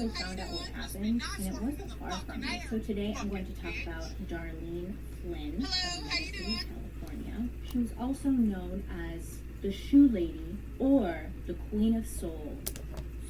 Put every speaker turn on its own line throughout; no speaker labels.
also found out what happened, and it wasn't far from me. So today I'm going to talk about Darlene Flynn of City, California. She was also known as the Shoe Lady or the Queen of Soul.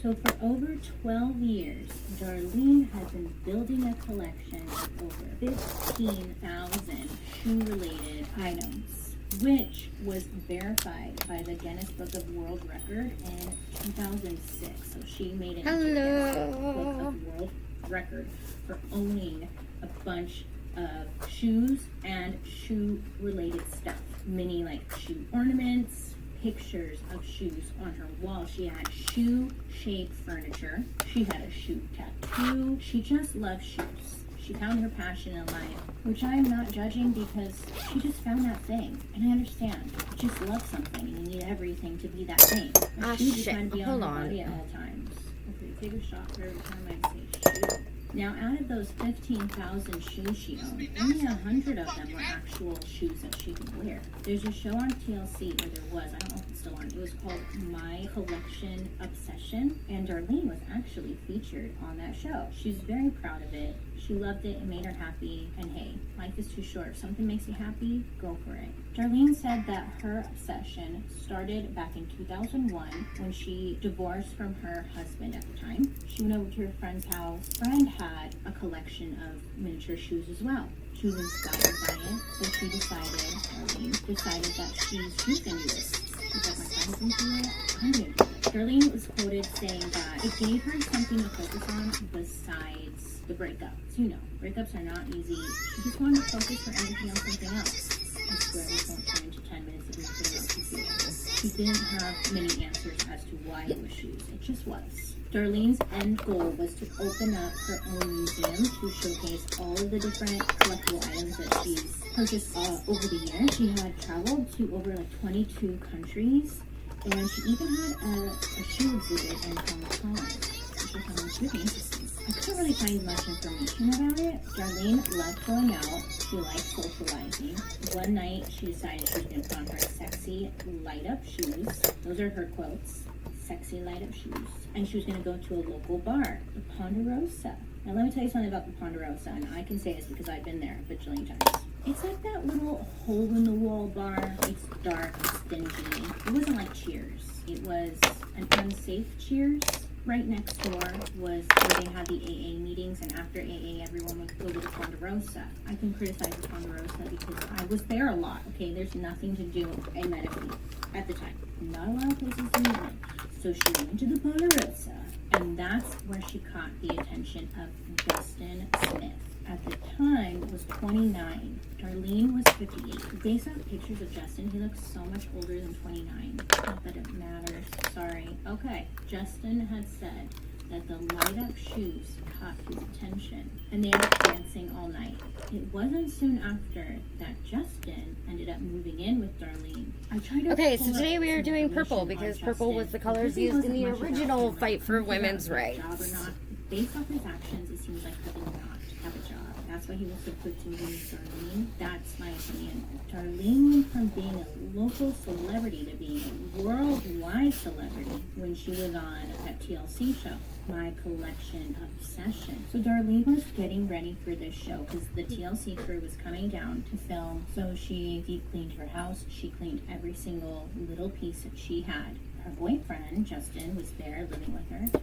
So for over 12 years, Darlene has been building a collection of over 15,000 shoe-related items, which was verified by the Guinness Book of World Record in 2006. So she made it into the Guinness Book of World Record for owning a bunch of shoes and shoe-related stuff. Many like shoe ornaments, pictures of shoes on her wall. She had shoe-shaped furniture. She had a shoe tattoo. She just loved shoes. She found her passion in life, which I'm not judging because she just found that thing. And I understand. You just love something and you need everything to be that thing. Shoes just kind of be on her body at all times. Okay, take a shot for every time I say shoe. Now, out of those 15,000 shoes she owned, only 100 of them were actual shoes that she could wear. There's a show on TLC, or there was, I don't know if it's still on, it was called My Collection Obsession, and Darlene was actually featured on that show. She's very proud of it. She loved it, it made her happy, and hey, life is too short. If something makes you happy, go for it. Darlene said that her obsession started back in 2001 when she divorced from her husband at the time. She went over to her friend's house. Friend had a collection of miniature shoes as well. She was inspired by it, so Darlene decided that she's gonna do this. She's like, my friend's into it, I'm gonna do it. Darlene was quoted saying that it gave her something to focus on besides the breakups. You know, breakups are not easy. She just wanted to focus her energy on something else. I swear this won't turn into 10 minutes of nothing else to do. She didn't have many answers as to why it was shoes. It just was. Darlene's end goal was to open up her own museum to showcase all of the different collectible items that she's purchased over the years. She had traveled to over like 22 countries, and she even had a shoe exhibit in Hong Kong, which I found really interesting. I couldn't really find much information about it. Darlene loved going out. She liked socializing. One night, she decided she was going to put on her sexy light-up shoes. Those are her quotes. Sexy light-up shoes. And she was going to go to a local bar, the Ponderosa. Now, let me tell you something about the Ponderosa, and I can say this because I've been there a bajillion times. It's like that little hole-in-the-wall bar. It's dark, it's dingy. It wasn't like Cheers. It was an unsafe Cheers. Right next door was where they had the AA meetings, and after AA, everyone would go to the Ponderosa. I can criticize the Ponderosa because I was there a lot, okay? There's nothing to do in Medicine at the time. Not a lot of places to meet in. So she went to the Ponderosa, and that's where she caught the attention of Justin Smith. At the time, was 29. Darlene was 58. Based on pictures of Justin, he looks so much older than 29. Not that it matters. Sorry. Okay. Justin had said that the light-up shoes caught his attention, and they ended up dancing all night. It wasn't soon after that Justin ended up moving in with Darlene. I tried to
so today we are doing purple because purple was the colors used in the original fight for women's rights.
Based off his actions, it seems like he did not have a job. That's why he was so quick to move in with Darlene. That's my opinion. Darlene went from being a local celebrity to being a worldwide celebrity when she was on that TLC show, My Collection Obsession. So Darlene was getting ready for this show because the TLC crew was coming down to film. So she deep cleaned her house. She cleaned every single little piece that she had. Her boyfriend, Justin, was there living with her.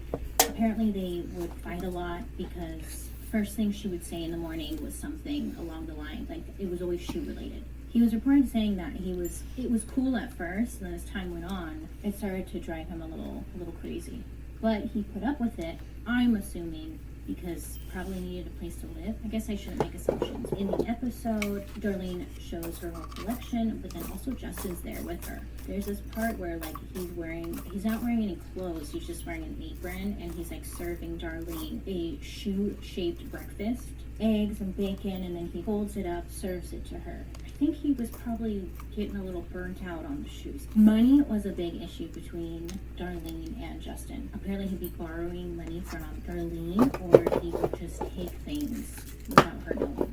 Apparently they would fight a lot because first thing she would say in the morning was something along the line, like it was always shoe related. He was reported saying that it was cool at first, and then as time went on, it started to drive him a little crazy. But he put up with it, I'm assuming, because probably needed a place to live. I guess I shouldn't make assumptions. In the episode, Darlene shows her whole collection, but then also Justin's there with her. There's this part where like he's not wearing any clothes, he's just wearing an apron, and he's like serving Darlene a shoe-shaped breakfast, eggs and bacon, and then he folds it up, serves it to her. I think he was probably getting a little burnt out on the shoes. Money was a big issue between Darlene and Justin. Apparently he'd be borrowing money from Darlene, or he would just take things without her knowing.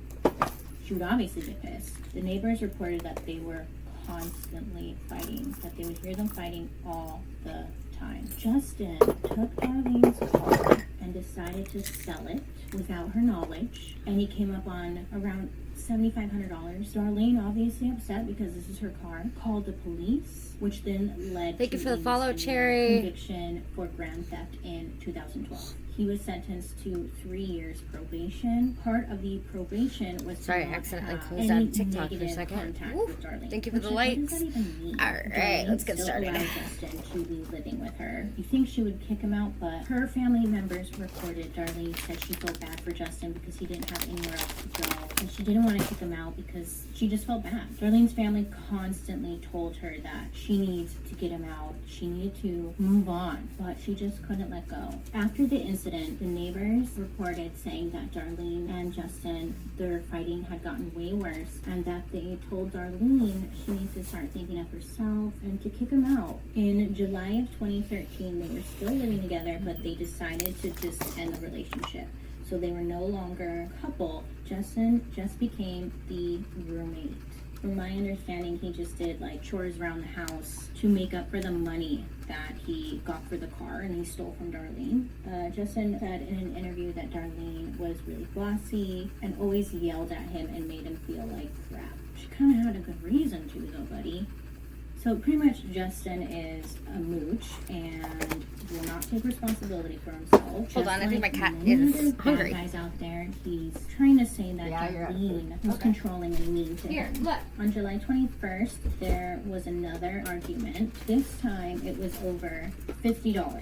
She would obviously get pissed. The neighbors reported that they were constantly fighting, that they would hear them fighting all the time. Justin took Darlene's car and decided to sell it without her knowledge, and he came up on around $7,500. Darlene, obviously upset because this is her car, called the police, which then led
Thank
to
you for the
a
follow,
severe
Cherry.
conviction for grand theft in 2012. He was sentenced to 3 years probation. Part of the probation was
Sorry, I
to not
accidentally
have
closed out
any
TikTok for a
negative
second.
contact
Woo.
with Darlene.
Thank you for the
What does
likes.
that even mean?
All right,
Darlene
let's get
still
started.
allowed Justin to be living with her. You think she would kick him out, but her family members reported Darlene said she felt bad for Justin because he didn't have anywhere else to go, and she didn't want to kick him out because she just felt bad. Darlene's family constantly told her that she needs to get him out. She needed to move on, but she just couldn't let go. After the incident, the neighbors reported saying that Darlene and Justin, their fighting had gotten way worse, and that they told Darlene she needs to start thinking of herself and to kick him out. In July of 2013, they were still living together, but they decided to just end the relationship. So they were no longer a couple. Justin just became the roommate. From my understanding, he just did like chores around the house to make up for the money that he got for the car and he stole from Darlene. Justin said in an interview that Darlene was really bossy and always yelled at him and made him feel like crap. She kind of had a good reason to, though, buddy. So pretty much Justin is a mooch and will not take responsibility for himself.
Hold on, I think my cat
many
is
other bad
hungry.
guys out there, he's trying to say that
Yeah, you're
Darlene was
okay.
controlling and mean to
Here,
him.
look.
On July 21st, there was another argument. This time it was over $50.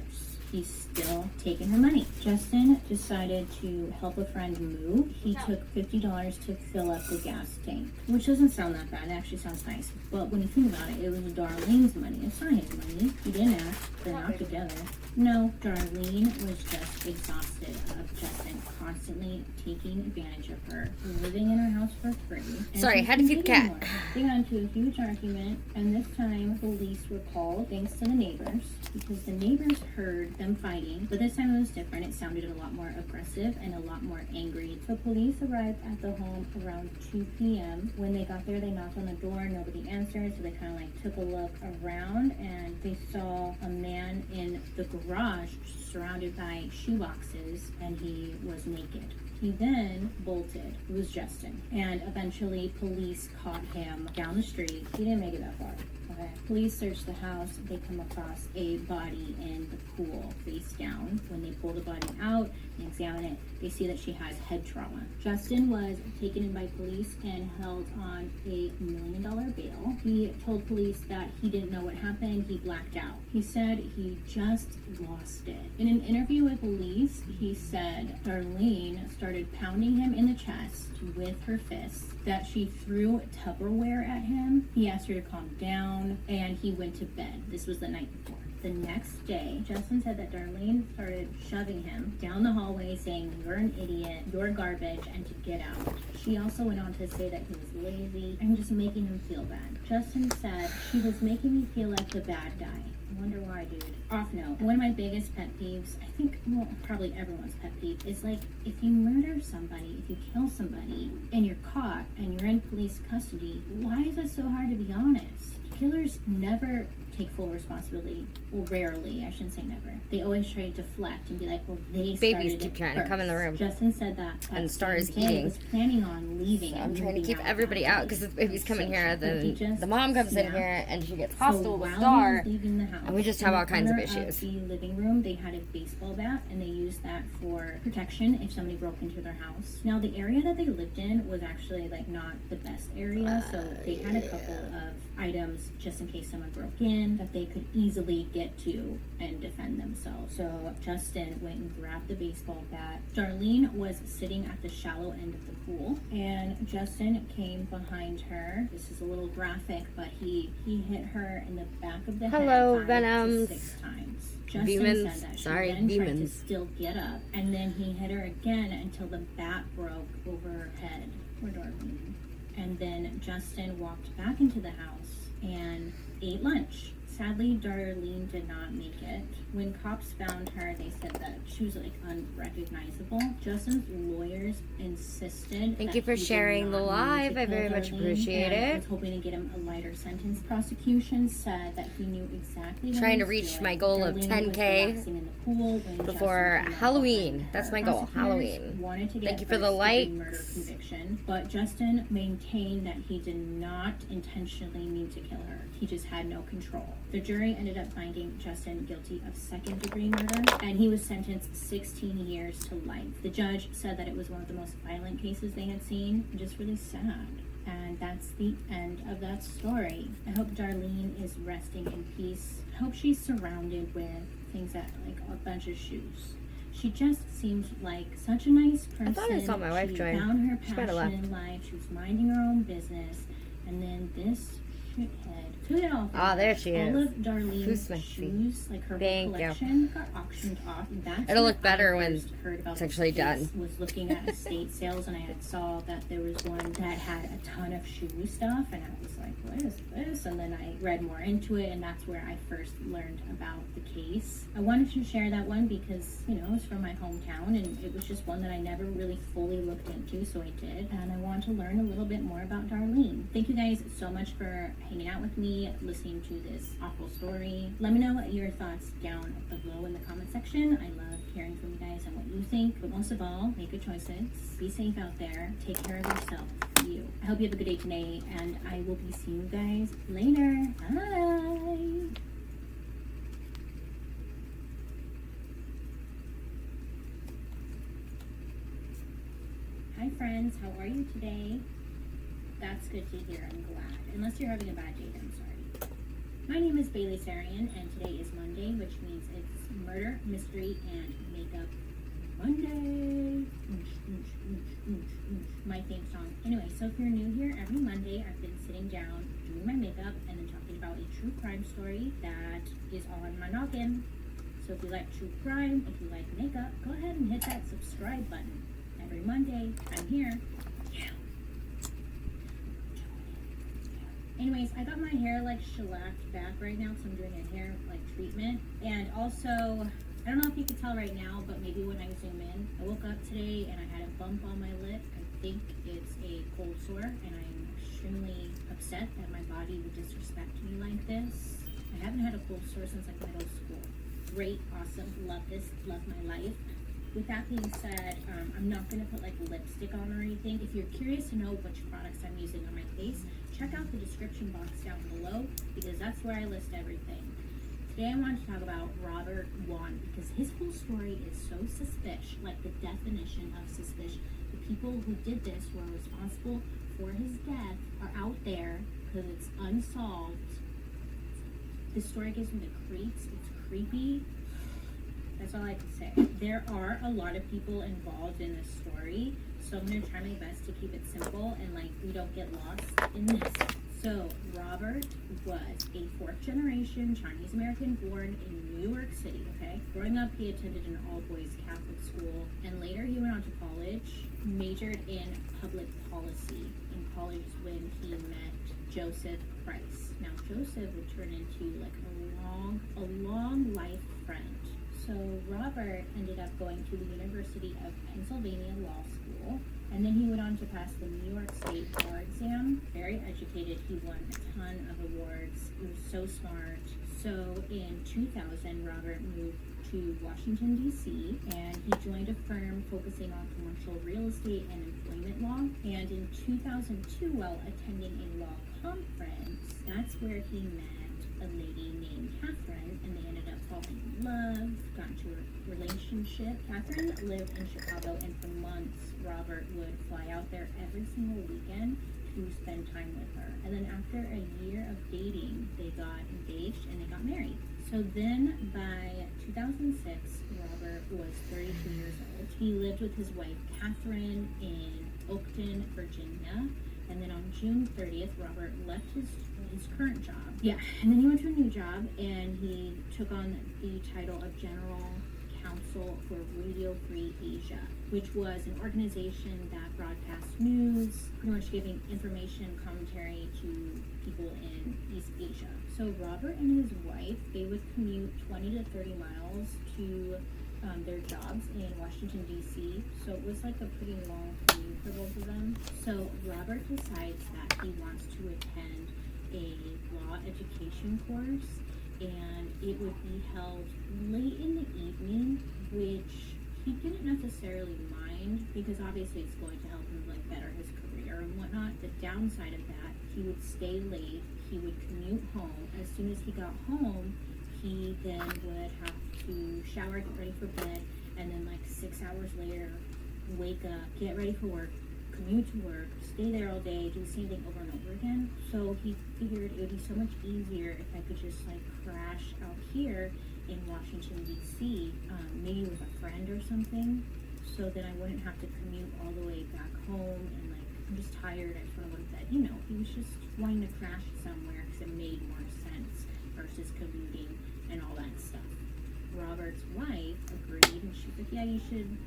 He's still taking her money. Justin decided to help a friend move. He took $50 to fill up the gas tank, which doesn't sound that bad. It actually sounds nice. But when you think about it, it was Darlene's money. It's not his money. He didn't ask. They're not together. No, Darlene was just exhausted of Justin constantly taking advantage of her, living in her house for free. and
Sorry,
she
had to feed the
couldn't
cat.
anymore. They got into a huge argument, and this time police were called thanks to the neighbors, because the neighbors heard them fighting, but this time it was different. It sounded a lot more aggressive and a lot more angry. So police arrived at the home around 2 p.m. When they got there, they knocked on the door. Nobody answered, so they kind of like took a look around, and they saw a man in the garage surrounded by shoeboxes, and he was naked. He then bolted. It was Justin. And eventually police caught him down the street. He didn't make it that far. Okay. Police searched the house. They come across a body in the pool, face down. When they pull the body out and examine it, they see that she has head trauma. Justin was taken in by police and held on a $1 million bail. He told police that he didn't know what happened. He blacked out. He said he just lost it. In an interview with police, he said Darlene started pounding him in the chest with her fists, that she threw Tupperware at him. He asked her to calm down, and he went to bed. This was the night before. The next day, Justin said that Darlene started shoving him down the hallway, saying, "You're an idiot, you're garbage," and to get out. She also went on to say that he was lazy and just making him feel bad. Justin said, "She was making me feel like the bad guy." I wonder why, dude. Off note, one of my biggest pet peeves, I think, well, probably everyone's pet peeve, is like, if you murder somebody, if you kill somebody, and you're caught, and you're in police custody, why is it so hard to be honest? Killers never take full responsibility. Well, rarely, I shouldn't say never. They always try to deflect and be like, well, they started
Babies
it
keep trying to
first.
come in the room.
Justin said that
And Star is
Day
eating.
was planning on leaving.
So
and
I'm trying to
moving
keep
out
everybody
that
out
day.
because if babies come in here,
But he
then
just
the mom comes in
snapped.
here and she gets
So
hostile with
while
Star.
he was leaving the house,
and we just
in
have
the
all kinds of
corner
issues.
The living room, they had a baseball bat, and they used that for protection if somebody broke into their house. Now, the area that they lived in was actually like not the best area, so they had a couple of items just in case someone broke in that they could easily get to and defend themselves. So Justin went and grabbed the baseball bat. Darlene was sitting at the shallow end of the pool, and Justin came behind her. This is a little graphic, but he hit her in the back of the
Hello,
head 5 to
Venoms.
6 times. Justin
Demons.
said that she
Sorry,
then tried to
demons.
still get up, and then he hit her again until the bat broke over her head. Poor Darlene. And then Justin walked back into the house and ate lunch. Sadly, Darlene did not make it. When cops found her, they said that she was like unrecognizable. Justin's lawyers insisted.
Thank you for sharing the live. I very much appreciate it.
Was hoping to get him a lighter sentence. Prosecution said that he knew exactly.
Trying to reach my goal of 10K before Halloween. That's my goal. Halloween. Thank you for the likes.
Murder conviction, but Justin maintained that he did not intentionally mean to kill her. He just had no control. The jury ended up finding Justin guilty of second-degree murder, and he was sentenced 16 years to life. The judge said that it was one of the most violent cases they had seen, and just really sad. And that's the end of that story. I hope Darlene is resting in peace. I hope she's surrounded with things that, like, a bunch of shoes. She just seems like such a nice person.
I thought I saw my wife join.
She found her passion in life. She was minding her own business. And then this shithead took it all.
Ah, there she is.
All of Darlene's shoes, like her whole collection, got auctioned off.
It'll look better when
it's
actually done.
Was looking at estate sales, and I had saw that there was one that had a ton of shoe stuff, and I was like, what is this? And then I read more into it, and that's where I first learned about the case. I wanted to share that one because, you know, it's from my hometown, and it was just one that I never really fully looked into, so I did. And I want to learn a little bit more about Darlene. Thank you guys so much for hanging out with me, listening to this awful story. Let me know your thoughts down below in the comment section. I love hearing from you guys and what you think, but most of all, make good choices. Be safe out there. Take care of yourself. You. I hope you have a good day today, and I will be seeing you guys later. Bye. Hi friends, how are you today? That's good to hear, I'm glad. Unless you're having a bad day, I'm sorry. My name is Bailey Sarian, and today is Monday, which means it's Murder, Mystery, and Makeup Monday. My theme song. Anyway, so if you're new here, every Monday I've been sitting down, doing my makeup, and then talking about a true crime story that is all on my noggin. So if you like true crime, if you like makeup, go ahead and hit that subscribe button. Every Monday, I'm here. Yeah. Anyways, I got my hair like shellacked back right now, so I'm doing a hair like treatment. And also, I don't know if you can tell right now, but maybe when I zoom in, I woke up today and I had a bump on my lip. I think it's a cold sore, and I'm extremely upset that my body would disrespect me like this. I haven't had a cold sore since like middle school. Great, awesome, love this, love my life. With that being said, I'm not going to put like lipstick on or anything. If you're curious to know which products I'm using on my face, check out the description box down below, because that's where I list everything. Today I want to talk about Robert Wone, because his whole story is so suspicious, like the definition of suspicious. The people who did this, who are responsible for his death, are out there because it's unsolved. This story gives me the creeps. It's creepy. That's all I can say. There are a lot of people involved in this story, so I'm going to try my best to keep it simple and like we don't get lost in this. So Robert was a fourth-generation Chinese American born in New York City, okay? Growing up, he attended an all-boys Catholic school, and later he went on to college, majored in public policy. In college is when he met Joseph Price. Now, Joseph would turn into like a long life friend. So Robert ended up going to the University of Pennsylvania Law School, and then he went on to pass the New York State bar exam. Very educated. He won a ton of awards. He was so smart. So in 2000, Robert moved to Washington, D.C., and he joined a firm focusing on commercial real estate and employment law. And in 2002, while attending a law conference, that's where he met a lady named Catherine, and they ended up falling in love, got into a relationship. Catherine lived in Chicago, and for months, Robert would fly out there every single weekend to spend time with her. And then after a year of dating, they got engaged and they got married. So then by 2006, Robert was 32 years old. He lived with his wife, Catherine, in Oakton, Virginia. And then on June 30th, Robert left his current job. Yeah, and then he went to a new job, and he took on the title of General Council for Radio Free Asia, which was an organization that broadcasts news, pretty much giving information, commentary to people in East Asia. So Robert and his wife, they would commute 20 to 30 miles to their jobs in Washington, D.C. So it was like a pretty long commute for both of them. So Robert decides that he wants to attend a law education course, and it would be held late in the evening, which he didn't necessarily mind because obviously it's going to help him like better his career and whatnot. The downside of that, he would stay late, he would commute home. As soon as he got home, he then would have to shower, get ready for bed, and then like 6 hours later, wake up, get ready for work, commute to work, stay there all day, do the same thing over and over again. So he figured it would be so much easier if I could just like crash out here in Washington, D.C., maybe with a friend or something, so that I wouldn't have to commute all the way back home and like, I'm just tired, I just want to go to bed. You know, he was just wanting to crash somewhere because it made more sense versus commuting and all that stuff. Robert's wife agreed, and she was like, yeah, you should,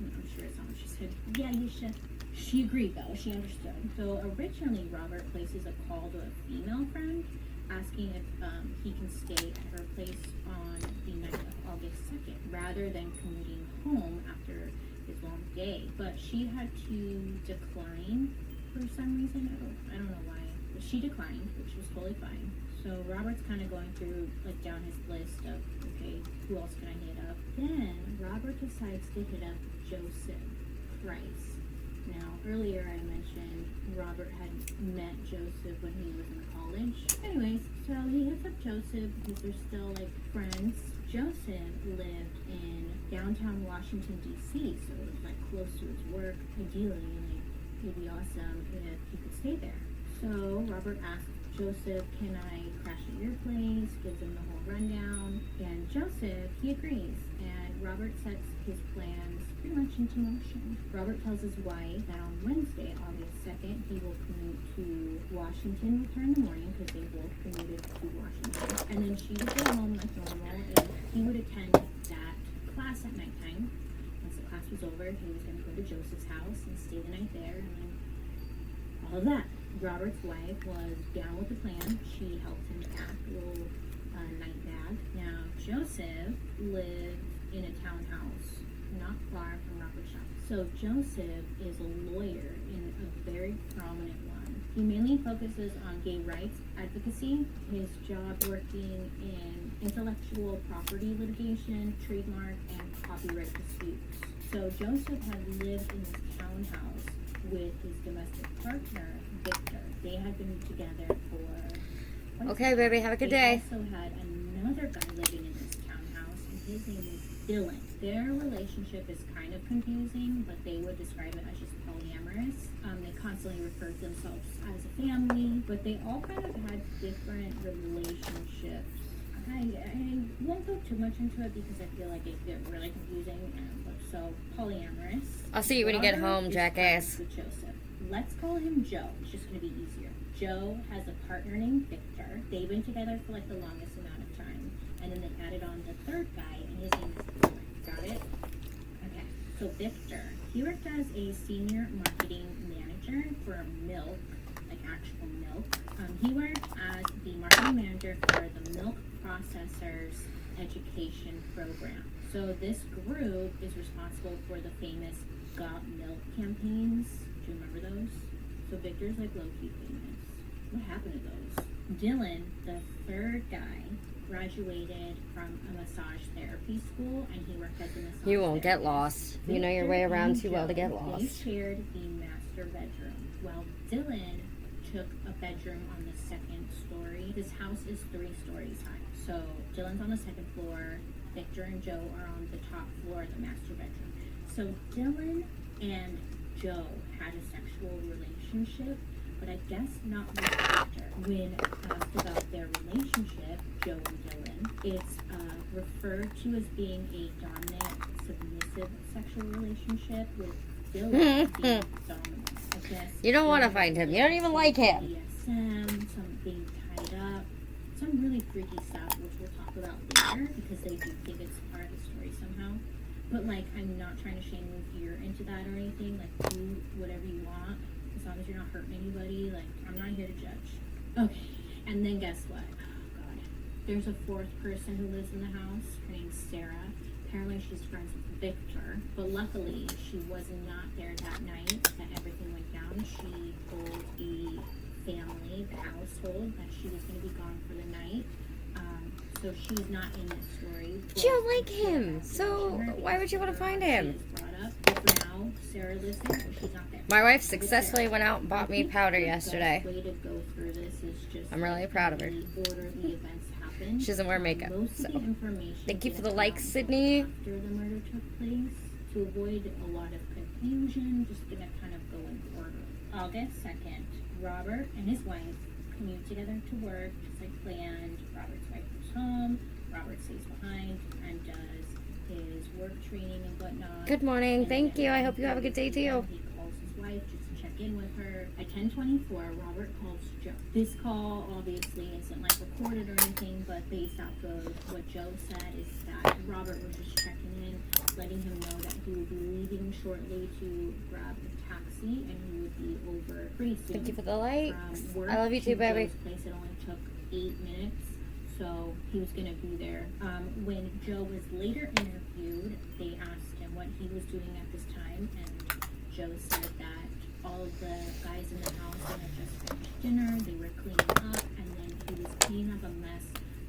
I'm sure it's not what she said, yeah, you should. She agreed though, she understood. So originally Robert places a call to a female friend asking if he can stay at her place on the night of August 2nd rather than commuting home after his long day. But she had to decline for some reason. I don't know why. But she declined, which was totally fine. So Robert's kind of going through like down his list of, okay, who else can I hit up? Then Robert decides to hit up Joseph Price. Now, earlier I mentioned Robert had met Joseph when he was in college. Anyways, so he hits up Joseph because they're still like friends. Joseph lived in downtown Washington, D.C., so it was like close to his work. Ideally, like, it'd be awesome if he could stay there. So Robert asked Joseph, can I crash at your place? Gives him the whole rundown. And Joseph, he agrees. And Robert sets his plans pretty much into motion. Robert tells his wife that on Wednesday, August 2nd, he will commute to Washington with her in the morning because they both commuted to Washington. And then she would go home like normal, and he would attend that class at nighttime. Once the class was over, he was going to go to Joseph's house and stay the night there, and then all of that. Robert's wife was down with the plan. She helped him pack a little night bag. Now, Joseph lived in a townhouse not far from Robert's shop. So Joseph is a lawyer and a very prominent one. He mainly focuses on gay rights advocacy. His job working in intellectual property litigation, trademark, and copyright disputes. So Joseph had lived in this townhouse with his domestic partner, Victor. They had been together for...
Okay, baby, have a good day.
They also had another guy living in this townhouse, and his name is Dylan. Their relationship is kind of confusing, but they would describe it as just polyamorous. They constantly refer to themselves as a family, but they all kind of had different relationships. I won't go too much into it because I feel like it get really confusing. So polyamorous.
I'll see you when you get home, jackass.
With Joseph. Let's call him Joe. It's just going to be easier. Joe has a partner named Victor. They've been together for like the longest amount of time. And then they added on the third guy, and his name is Dylan. Got it? Okay. So Victor, he worked as a senior marketing manager for milk, like actual milk. He worked as the marketing manager for the milk processors education program. So this group is responsible for the famous Got Milk campaigns. Do you remember those? So Victor's like low-key famous. What happened to those? Dylan, the third guy, graduated from a massage therapy school, and he worked as a massage
You won't get
therapist.
lost. You know your way around too well to get
They
lost.
shared the master bedroom. While Dylan took a bedroom on the second story. This house is 3 stories high. So Dylan's on the second floor. Victor and Joe are on the top floor of the master bedroom. So Dylan and Joe had a sexual relationship, but I guess not with Victor. When asked about their relationship, Joe and Dylan, it's referred to as being a dominant, submissive sexual relationship with Dylan being dominant. I guess
You don't want to find him. You don't even like him.
BDSM, some being tied up, some really freaky stuff, which we'll talk about later because they do think it's part the story somehow. But, like, I'm not trying to shame you if you're into that or anything. Like, do whatever you want, as long as you're not hurting anybody. Like, I'm not here to judge. Okay, and then guess what? Oh, God. There's a fourth person who lives in the house. Her name's Sarah. Apparently she's friends with Victor. But luckily, she was not there that night that everything went down. She told the family, the household, that she was going to be gone for the night. So she's not in this story.
You don't like him, so why would you want to find him?
For now, Sarah lives there, but she's not there.
My wife successfully went out and bought me powder yesterday.
The way to go through this is just
I'm really proud of her.
the order the events happen.
She doesn't wear makeup,
Most
so
of the information
thank you for the
gets
likes,
out
Sydney.
After the murder took place, to avoid a lot of confusion, just gonna kind of go in order. August 2nd, Robert and his wife commute together to work, just like planned. Robert's wife goes home. Robert stays behind and does his work training and whatnot.
Good morning.
And
Thank
then
you. I hope you have a good day too.
He calls his wife just to check in with her. At 10:24, Robert calls Joe. This call obviously isn't like recorded or anything, but based off of what Joe said is that Robert was just checking in, letting him know that he would be leaving shortly to grab a taxi and he would be over pretty soon.
Thank you for the likes.
From work
I love you too,
to
baby.
Joe's place, it only took 8 minutes. So he was going to be there. When Joe was later interviewed, they asked him what he was doing at this time, and Joe said that all of the guys in the house had just finished dinner, they were cleaning up, and then he was cleaning up a mess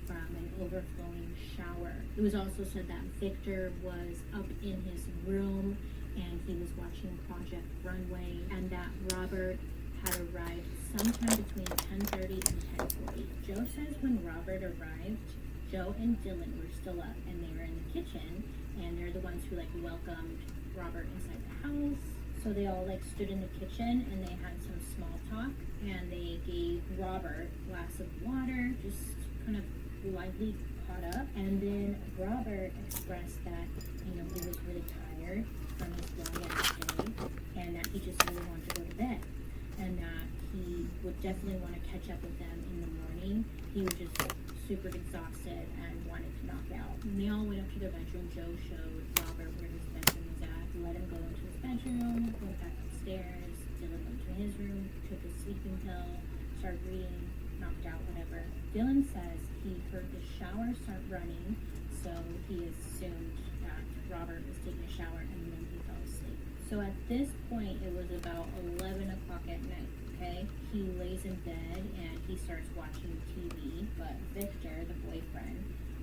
from an overflowing shower. It was also said that Victor was up in his room, and he was watching Project Runway, and that Robert had arrived sometime between 10:30 and 10:40. Joe says when Robert arrived, Joe and Dylan were still up and they were in the kitchen, and they're the ones who like welcomed Robert inside the house. So they all like stood in the kitchen and they had some small talk, and they gave Robert a glass of water, just kind of lively caught up. And then Robert expressed that, you know, he was really tired from his long ass day and that he just really wanted to go to bed, and that he would definitely want to catch up with them in the morning. He was just super exhausted and wanted to knock out. And they all went up to their bedroom. Joe showed Robert where his bedroom was at, let him go into his bedroom, went back upstairs. Dylan went to his room, took his sleeping pill, started reading, knocked out, whatever. Dylan says he heard the shower start running, so he assumed that Robert was taking a shower and then he fell asleep. So at this point, it was about 11 o'clock at night, okay? He lays in bed and he starts watching TV, but Victor, the boyfriend,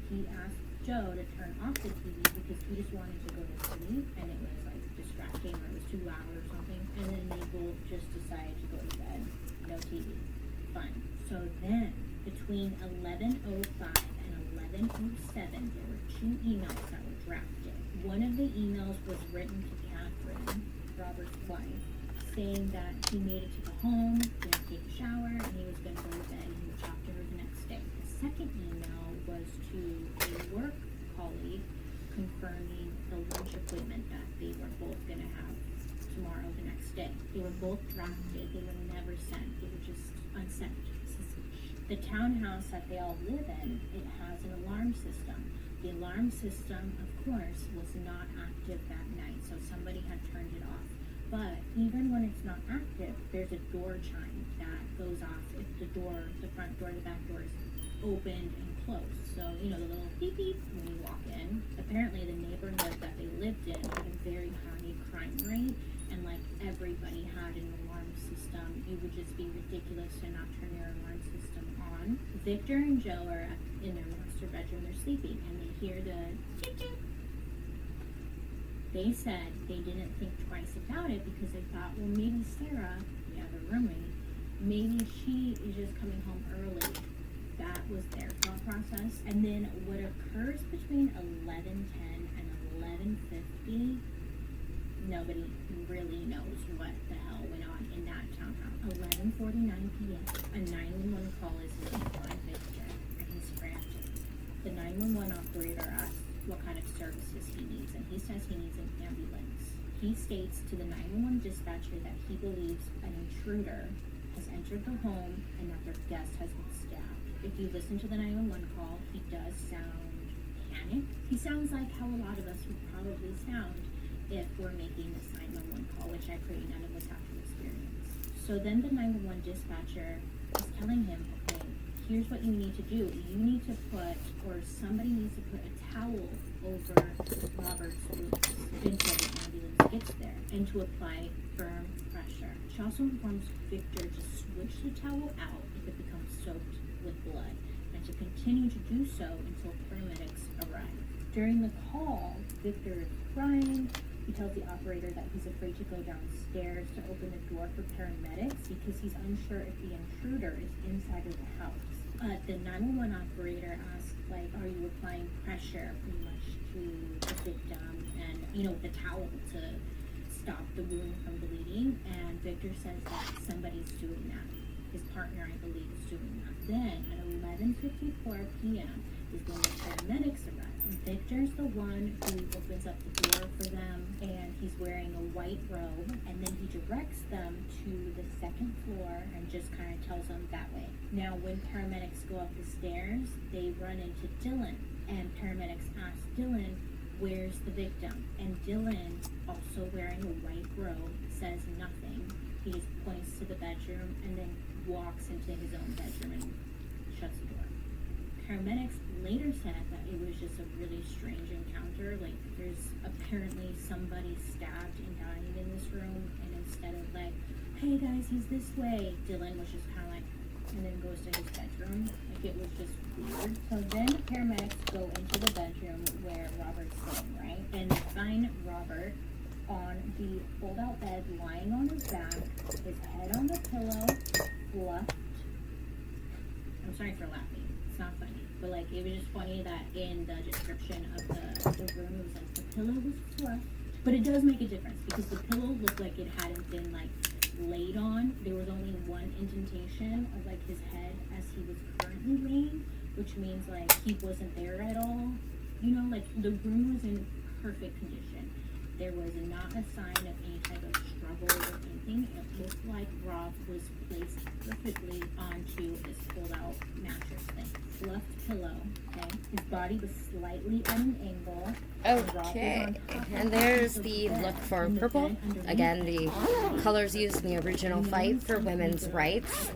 he asked Joe to turn off the TV because he just wanted to go to sleep and it was like distracting or it was too loud or something. And then they both just decided to go to bed. No TV. Fine. So then, between 11:05 and 11:07, there were 2 emails that were drafted. One of the emails was written to Catherine, Robert's wife, saying that he made it to the home, didn't take a shower, and he was going to go to bed and he would talk to her the next day. The second email was to a work colleague confirming the lunch appointment that they were both going to have tomorrow, the next day. They were both drafted. They were never sent. They were just unsent. The townhouse that they all live in, it has an alarm system. The alarm system, of course, was not active that night, so somebody had turned it off. But even when it's not active, there's a door chime that goes off if the front door, the back door is opened and closed. So, you know, the little beep beep when you walk in. Apparently the neighborhood that they lived in had a very high crime rate, and like everybody had an alarm system. It would just be ridiculous to not turn your alarm system on. Victor and Joe are in their master bedroom, they're sleeping, and they hear the ching ching. They said they didn't think twice about it because they thought, well, maybe Sarah, the roommate, maybe she is just coming home early. That was their thought process. And then what occurs between 11:10 and 11:50, nobody really knows what the hell went on in that townhouse. 11:49 p.m. A 911 call is made by Victor, and he's frantic. The 911 operator asks what kind of services he needs, and he says he needs an ambulance. He states to the 911 dispatcher that he believes an intruder has entered the home and that their guest has been stabbed. If you listen to the 911 call, he does sound panic. He sounds like how a lot of us would probably sound if we're making this 911 call, which I pray none of us have to experience. So then the 911 dispatcher is telling him, okay, here's what you need to do. You need to put, or somebody needs to put a towel over Robert's wounds until the ambulance gets there, and to apply firm pressure. She also informs Victor to switch the towel out if it becomes soaked with blood, and to continue to do so until paramedics arrive. During the call, Victor is crying. He tells the operator that he's afraid to go downstairs to open the door for paramedics because he's unsure if the intruder is inside of the house. The 911 operator asks, like, are you applying pressure pretty much to the victim and, with the towel to stop the wound from bleeding? And Victor says that somebody's doing that. His partner, I believe, is doing that. Then at 11:54 p.m. is when the paramedics arrive. And Victor's the one who opens up the door for them, and he's wearing a white robe, and then he directs them to the second floor and just kind of tells them that way. Now, when paramedics go up the stairs, they run into Dylan, and paramedics ask Dylan, where's the victim? And Dylan, also wearing a white robe, says nothing. He just points to the bedroom and then walks into his own bedroom and shuts the door. Paramedics later said that it was just a really strange encounter. Like, there's apparently somebody stabbed and dying in this room, and instead of like, hey guys, he's this way, Dylan was just kind of like, and then goes to his bedroom. Like, it was just weird. So then the paramedics go into the bedroom where Robert's sitting, right? And they find Robert on the fold-out bed, lying on his back, his head on the pillow, fluffed. I'm sorry for laughing. It's not funny. But, like, it was just funny that in the description of the room, it was like, the pillow was fluffed. But it does make a difference because the pillow looked like it hadn't been, like, laid on. There was only one indentation of, like, his head as he was currently laying, which means, like, he wasn't there at all. Like, the room was in perfect condition. There was not a sign of any type of struggle or anything. It looked like Rob was placed perfectly onto this pulled-out mattress thing. Fluffed pillow, okay? His body was slightly at an angle.
Okay, and there's the look for purple. Again, the colors used in the original fight for women's rights.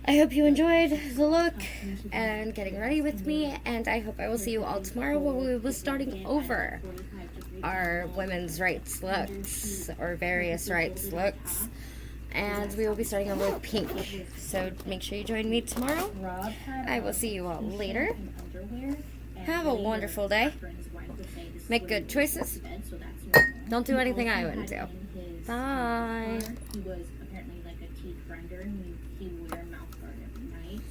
I hope you enjoyed the look and getting ready with me, and I hope I will see you all tomorrow where we will be starting over our women's rights looks, or various rights looks, and we will be starting over with pink. So make sure you join me tomorrow. I will see you all later. Have a wonderful day. Make good choices. Don't do anything I wouldn't do. Bye.
He was apparently like a teeth grinder.